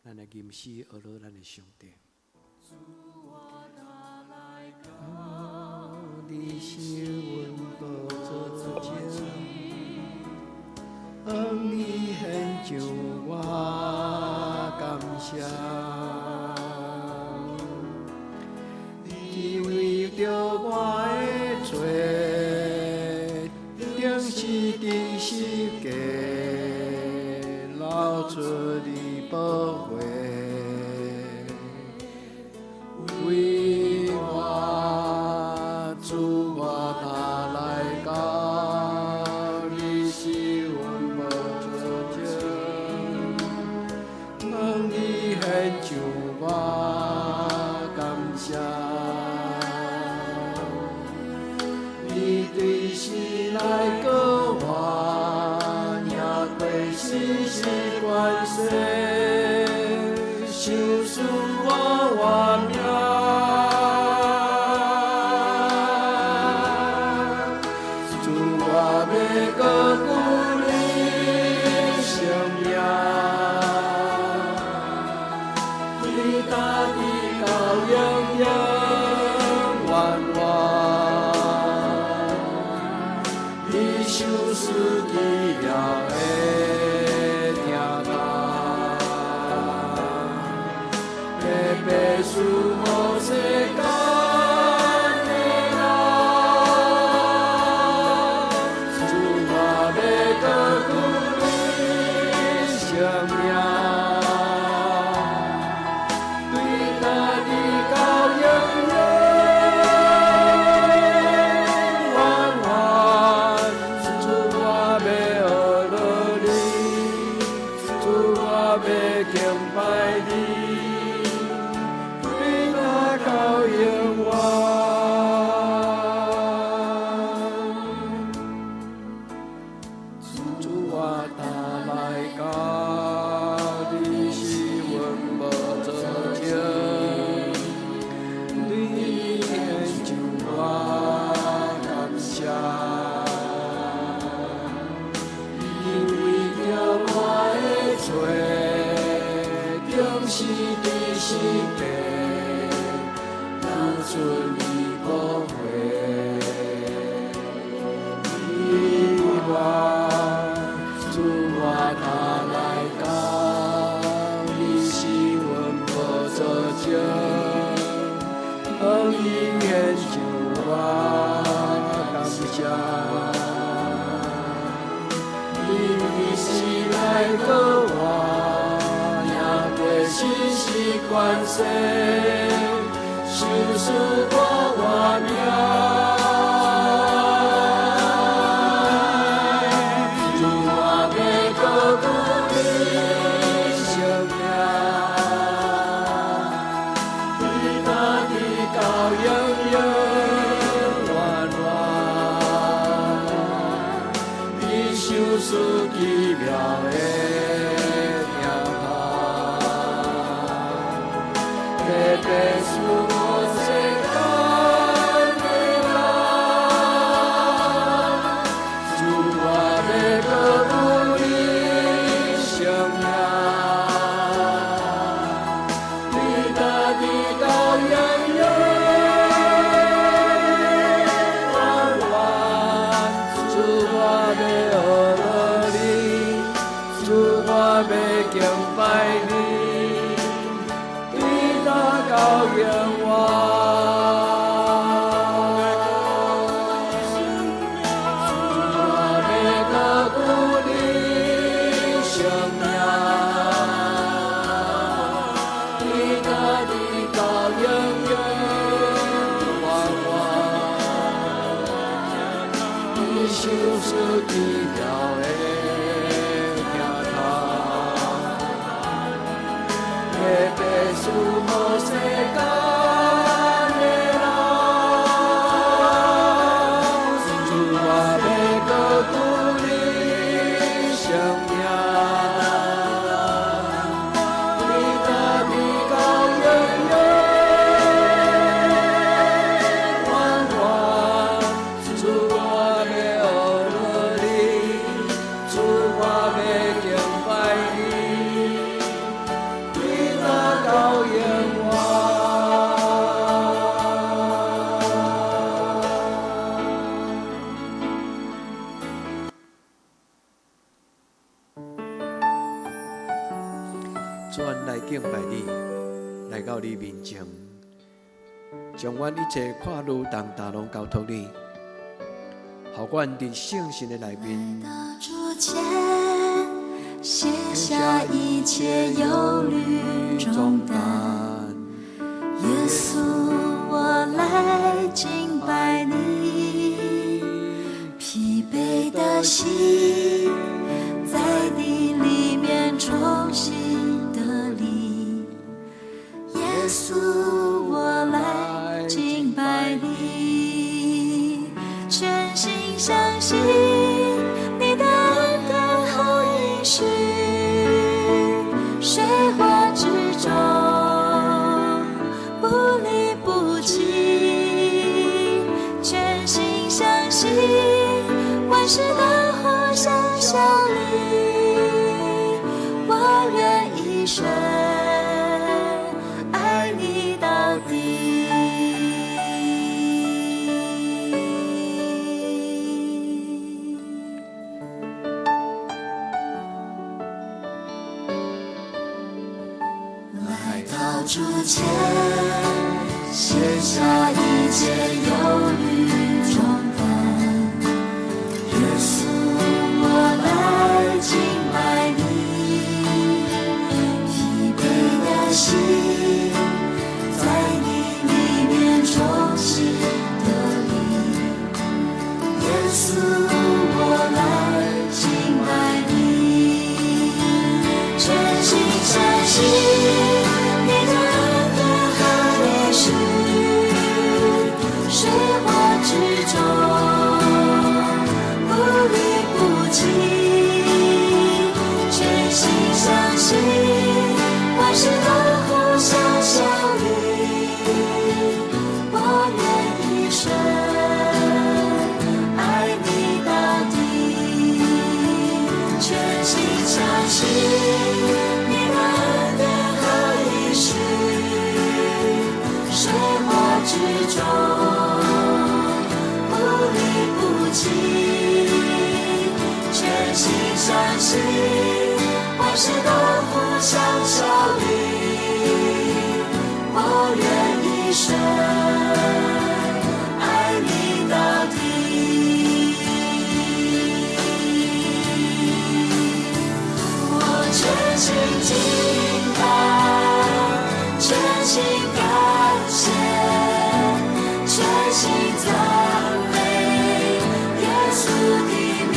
咱来吟诗学乐咱的上帝。你是阮宝座前，你献上我感谢，你为着我的罪，定是第十架流出你宝血。为我主我他来到，你是阮无做情，你献上我感谢，你对时来过我，也对时是关系，受死我活命。搁鼓励生命，你大地高永永远远，你受死奇妙的听他，要白赐予世间。关系，受死我活命，主我要搁鼓励生命，你大地高永永远远，你受死奇妙的。白赐我世间的人，主我要搁鼓励生命，你大地高永永远远，主我要学你，主我要敬拜你。高永远，我要搁鼓励生命，你大地高永远远，你受死奇妙的听他，要白赐予世间。主，阮来敬拜你，来到你面前，将阮一切跨路重担拢交托你，互阮伫圣神的内面。来到主前，卸下一切忧虑重担。耶稣，我来敬拜你，疲惫的心在你里面重新得力。耶稣，我来敬拜你，全心相信你的恩典和应许，水火之中不离不弃，全心相信万事都互相效力，我愿一生爱你到底。来到主前，卸下一切忧虑重担。耶稣，我来敬拜你，疲惫的心在你里面重新得力。耶稣，我来敬拜你，全心相信你的恩典和应许，水火之中不离不弃，全心相信万事都互相效力，我愿一生爱你到底，全心相信你的恩典和应许，水火之中不离不弃，全心相信万事都互相效力，我愿一生爱你到底。我全心敬拜，全心感谢，全心赞美耶稣的名。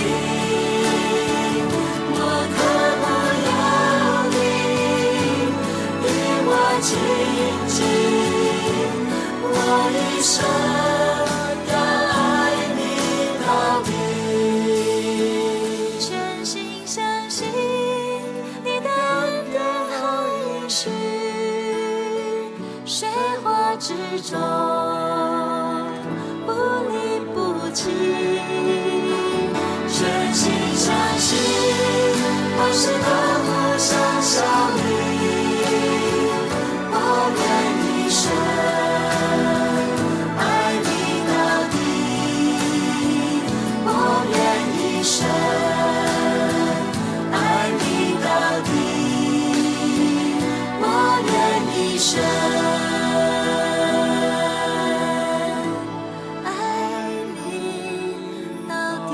我渴慕有你与我亲近，我一生要爱你到底，全心相信你的恩典和应许，水火之中不离不弃，全心相信万事都互相效力，我愿一生爱你到底，我愿一生爱你到底，我愿一生爱你到底。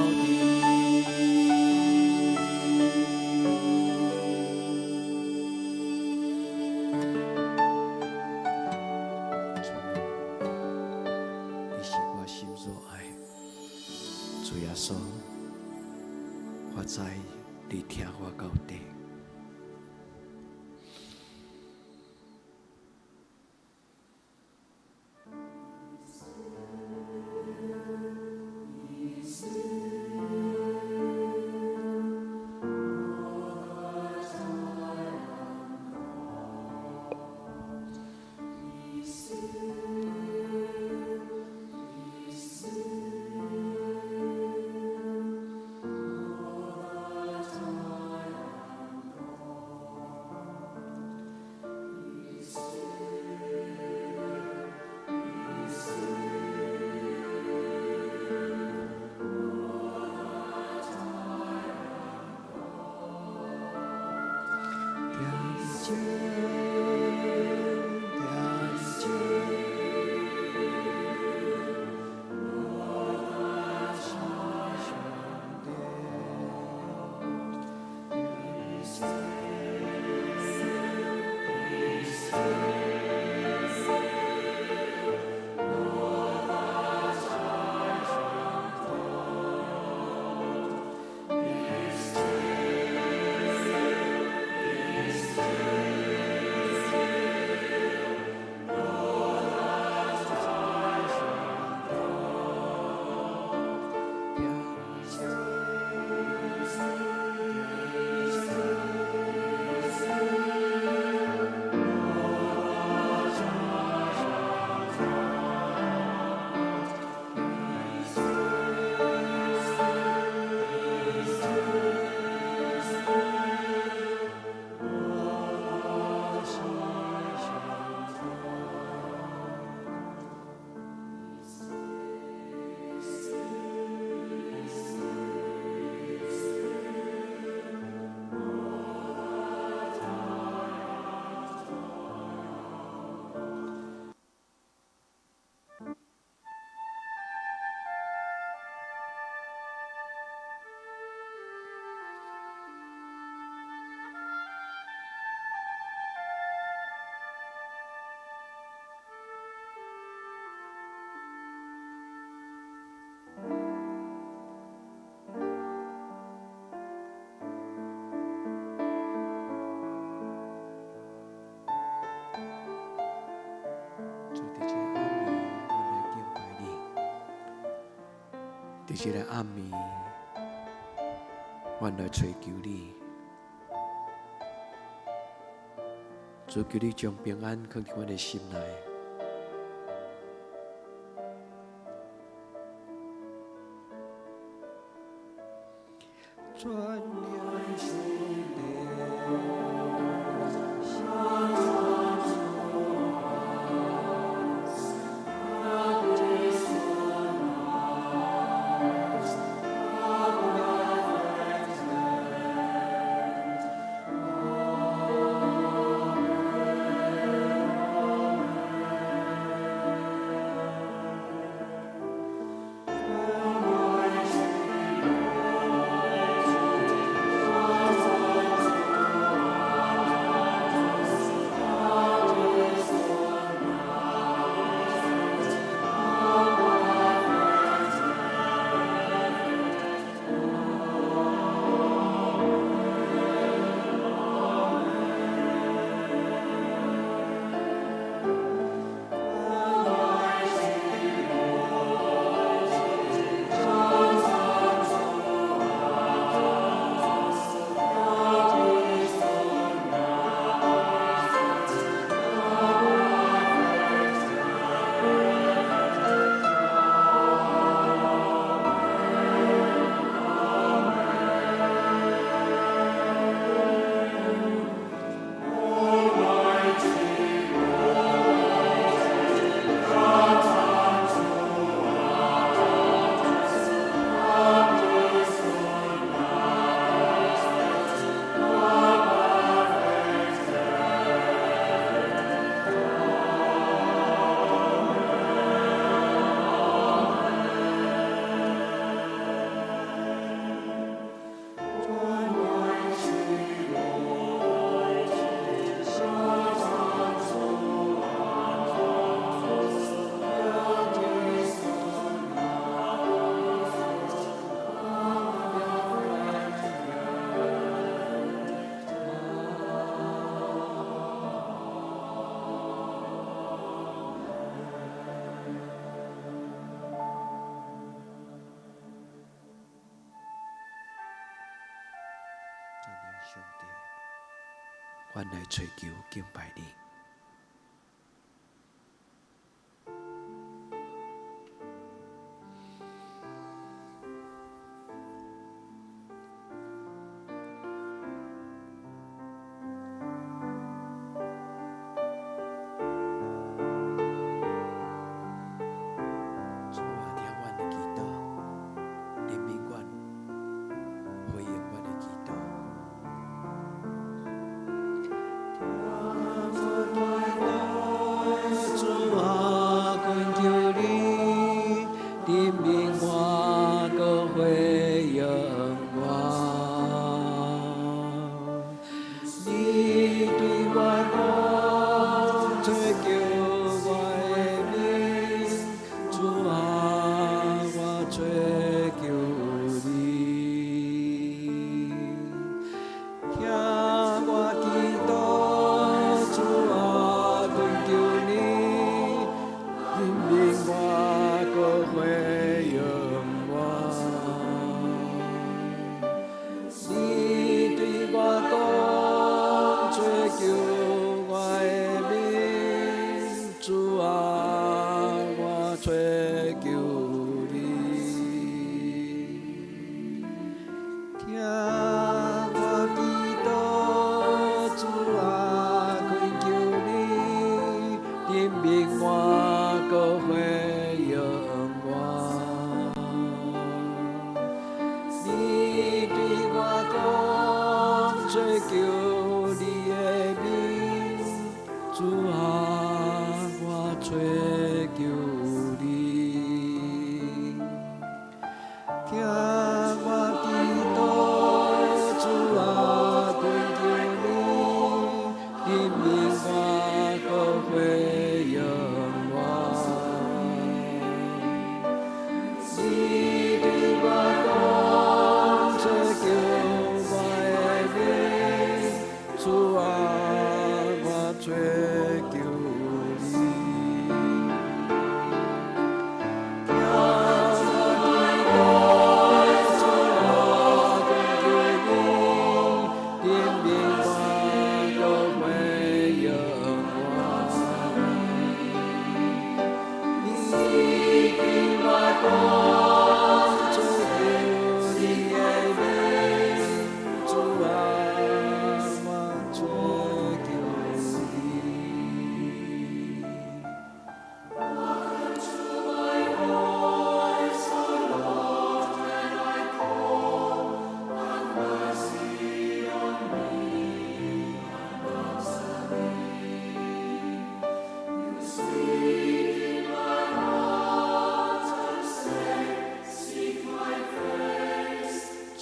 你是我心所爱，主耶稣，我知你听我到底。这个暗暝，阮来追求你，主求你将平安放伫阮的心内。转念心上帝，阮来追求敬拜你。主啊，听阮的祈祷，怜悯阮，回应阮的祈祷。主啊，恳求你怜悯我，搁回应我。你对我讲，追求我的命，主啊，我追求你，听我祈祷，主啊，恳求你怜悯我，搁回应我。你对我讲，追求我的命，主啊，我追求你，听我祈祷，主啊，恳求你怜悯我，搁回应我。你对我讲，追求你的名，主啊，我追求你，听我祈祷，主啊，恳求你怜悯我，搁回应我。你对我讲，追求我的命，主啊，我追求你，听我祈祷。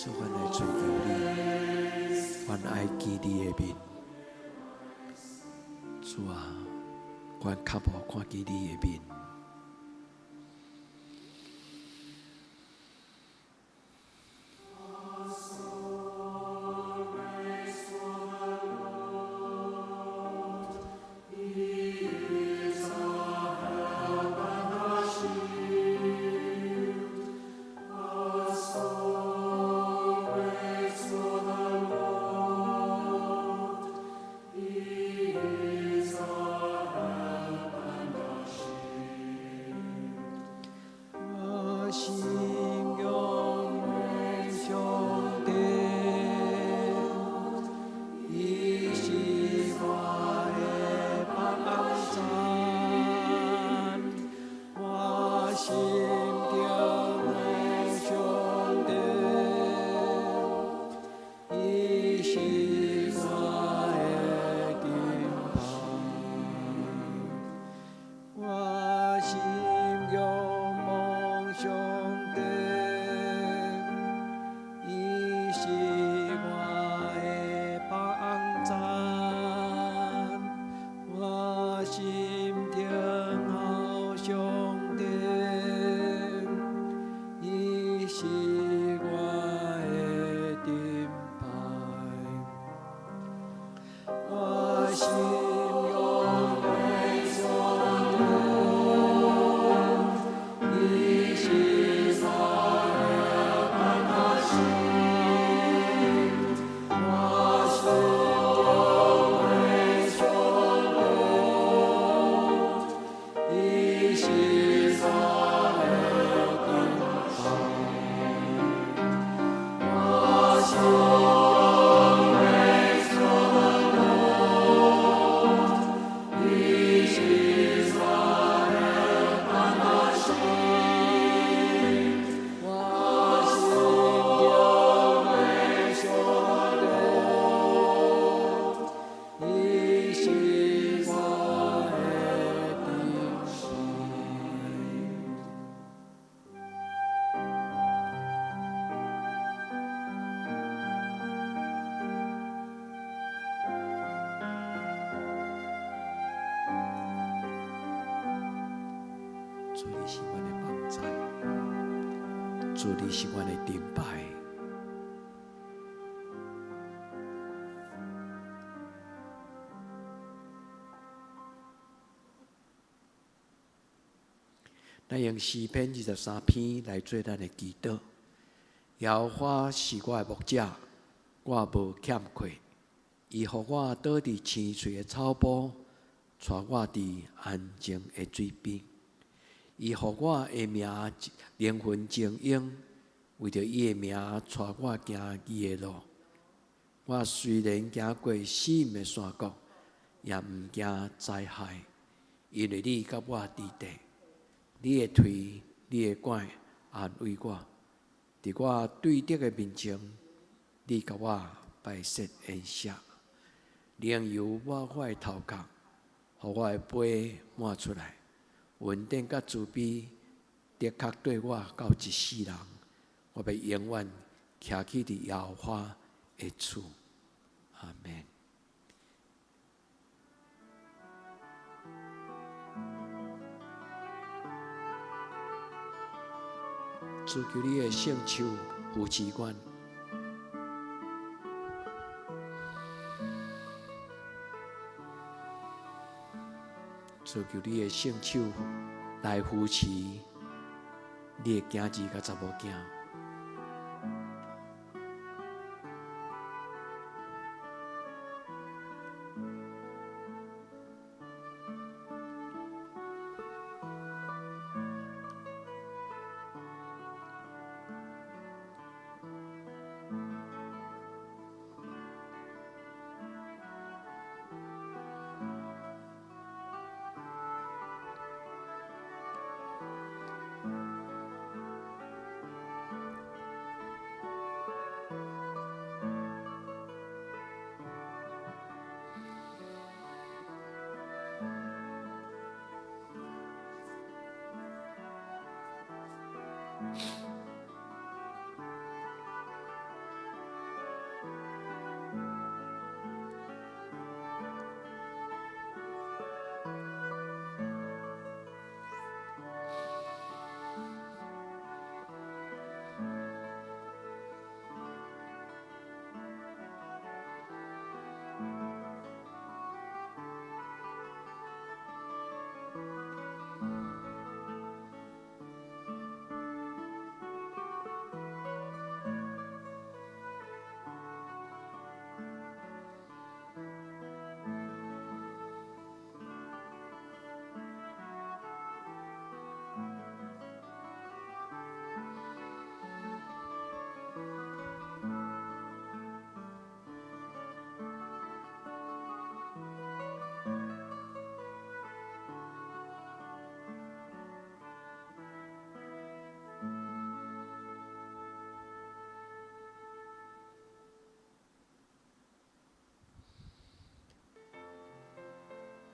主，阮来追求你，阮爱见你的面。主啊，阮较无看见你的面。主，你是阮的帮助，主，你是阮的顶牌。咱用诗篇23篇来做咱的祈祷。耶和华是我的牧者，我无欠缺。伊予我倒伫青翠的草坡，带我伫安静的水边。伊予我的名灵魂静养，为着伊的名带我行伊的路。我虽然行过死荫的山谷，也毋惊灾害，因为你甲我伫地。你的腿、你的拐安慰我，伫我对敌的面前，你甲我摆设筵席，另由我的头壳，互我的杯满出来。恩典甲慈悲，的确对我到一世人，我要永远徛起伫耶和华的厝。阿门。主求你的圣手扶持阮，主求你的圣手来扶持你的囝儿甲查某囝。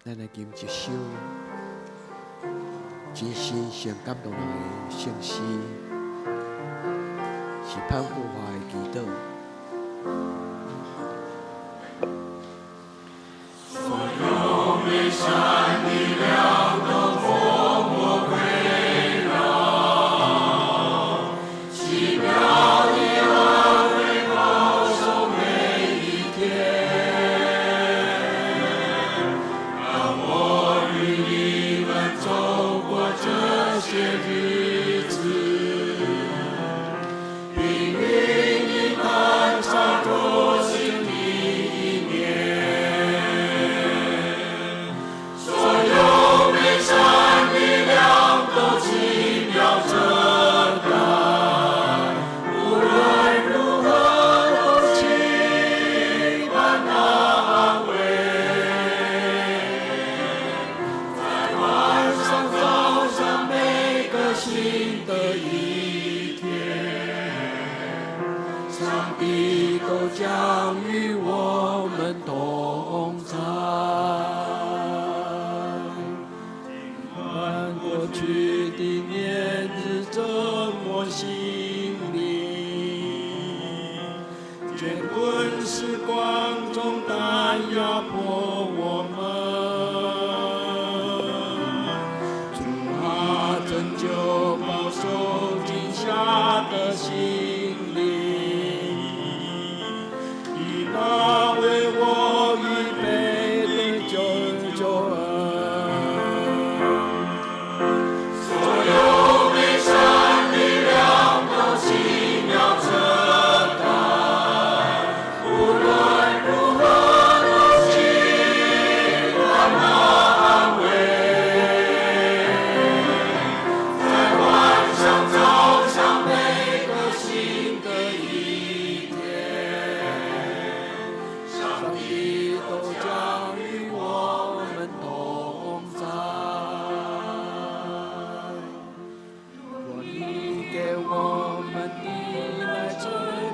咱来吟一首真心上感动人的圣诗，是潘富华的祈祷。所有美善的亮都默默围绕，奇妙的安慰保守每一天。让我与你们走过这些日子，并与你谈唱着新的一年。所有美善的亮都奇妙遮盖，无论如何都期盼那安慰。在晚上早上每个新的一天，上帝都将与我们同在。尽管过去的年日折磨心灵，卷滚时光中担压迫我们，主啊，拯救保守惊吓的心灵，以那为我预备的救恩。所有美善的亮都奇妙遮盖，无论如何都期盼那安慰。在晚上早上每个新的一天，上帝都将与我们同在。若你给我们递来沉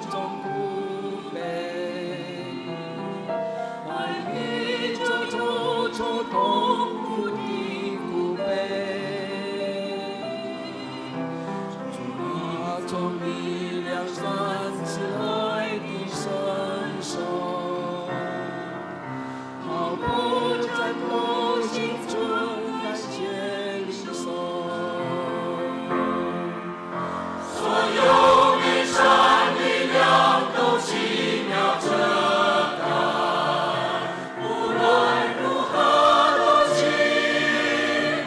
重苦悲，怀疑着愁愁痛苦的苦悲，主啊，从你两三次爱的伸手，好不战斗心中感谢领受。所有美善的亮都奇妙遮盖，无论如何都期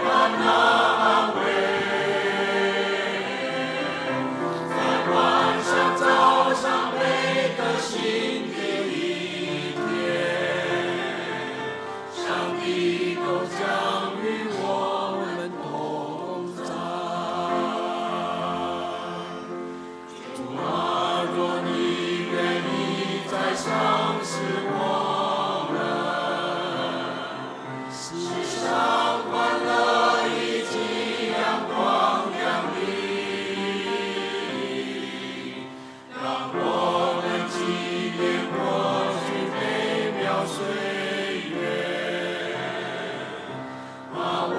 盼那安慰。在晚上早上每个新的一天，上帝都将与我们同在。主啊，若你愿意再赏赐我们，世上欢乐以及阳光亮丽，让我们纪念过去美妙岁月，把我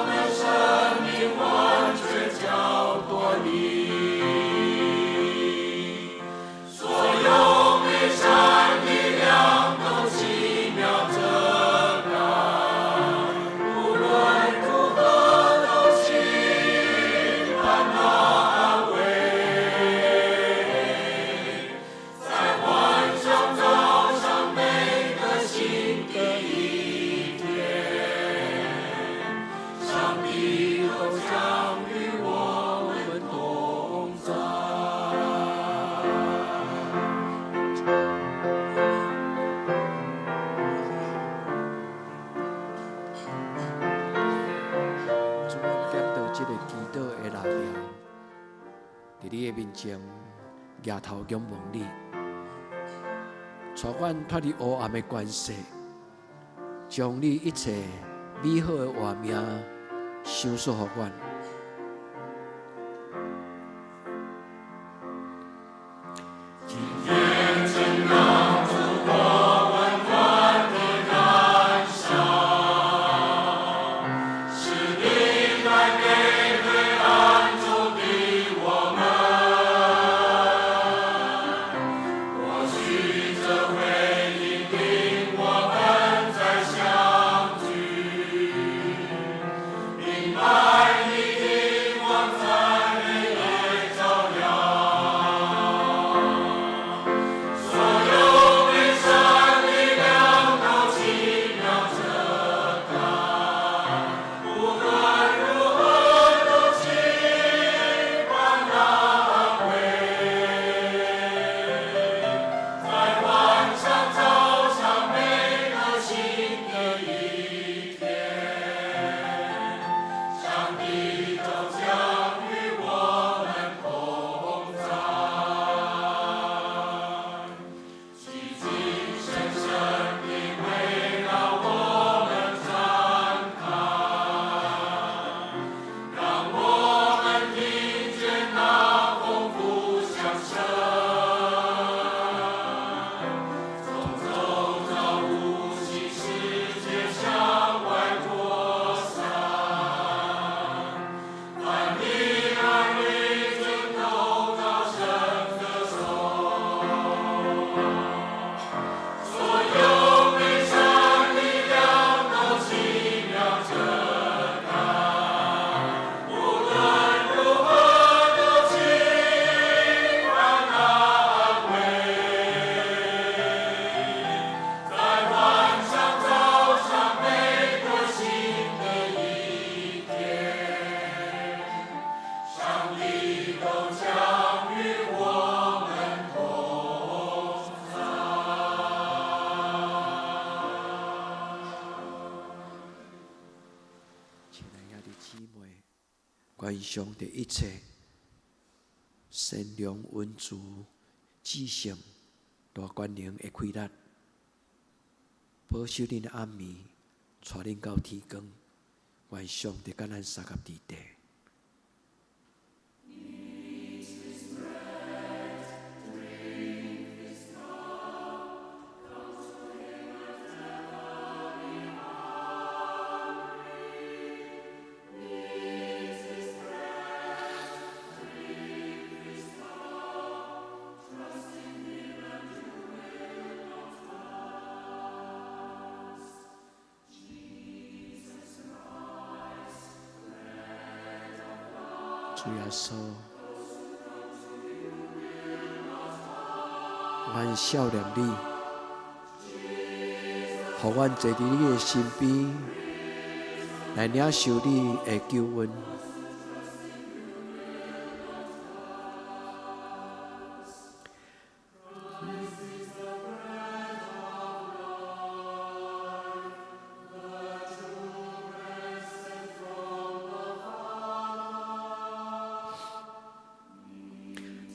们生命完全交托你。所有美善的亮都奇妙遮盖，无论如何都期盼那安慰。在晚上早上每个新的一天，上帝都将与我们同在。主，我们感到这个祈祷的力量，在你的面前抬头仰望你，带阮脱离黑暗的关系，将你一切美好的画面赏赐给阮。今天正让主我们欢的感伤。愿上帝一切善良、温慈、至圣、大权能的开力，保守恁的暗暝，带恁到天光。愿上帝甲咱三合伫地。主耶稣，阮少年你，互阮坐伫你的身边，来领受你的救恩。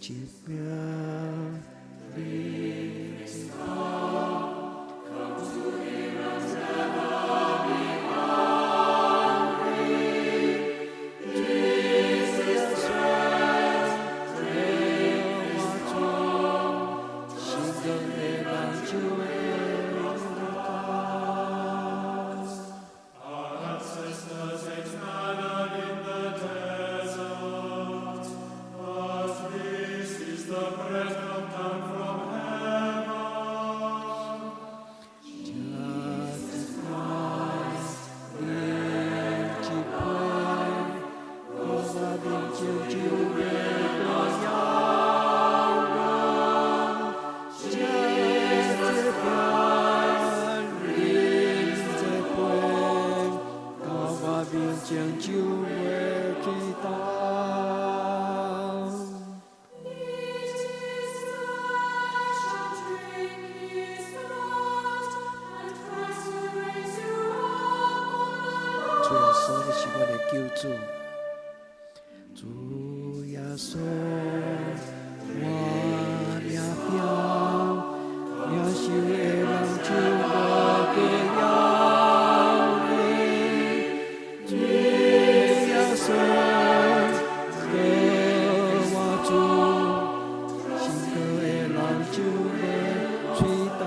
一命你一方，主耶稣，你是阮的救主。主耶稣，我名标，领受的人就我的要你。主耶稣，跟我主，信靠的人就会吹打。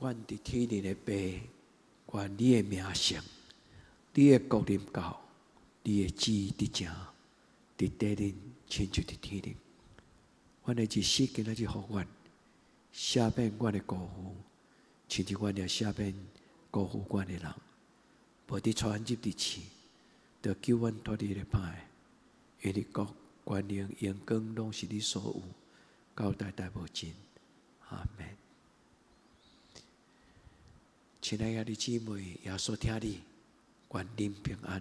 阮伫天灵的爸，愿你的名声，你的国临到，你的旨意伫正，伫地灵，亲像伫天灵。阮的日时今仔日互阮，赦免阮的辜负，亲像阮也赦免辜负阮的人，无伫带阮入伫试，着救阮脱离了歹。因为国、权能、荣光，拢是你所有，到代代无尽。阿门。亲爱的弟兄姊妹，耶稣听你，愿您平安。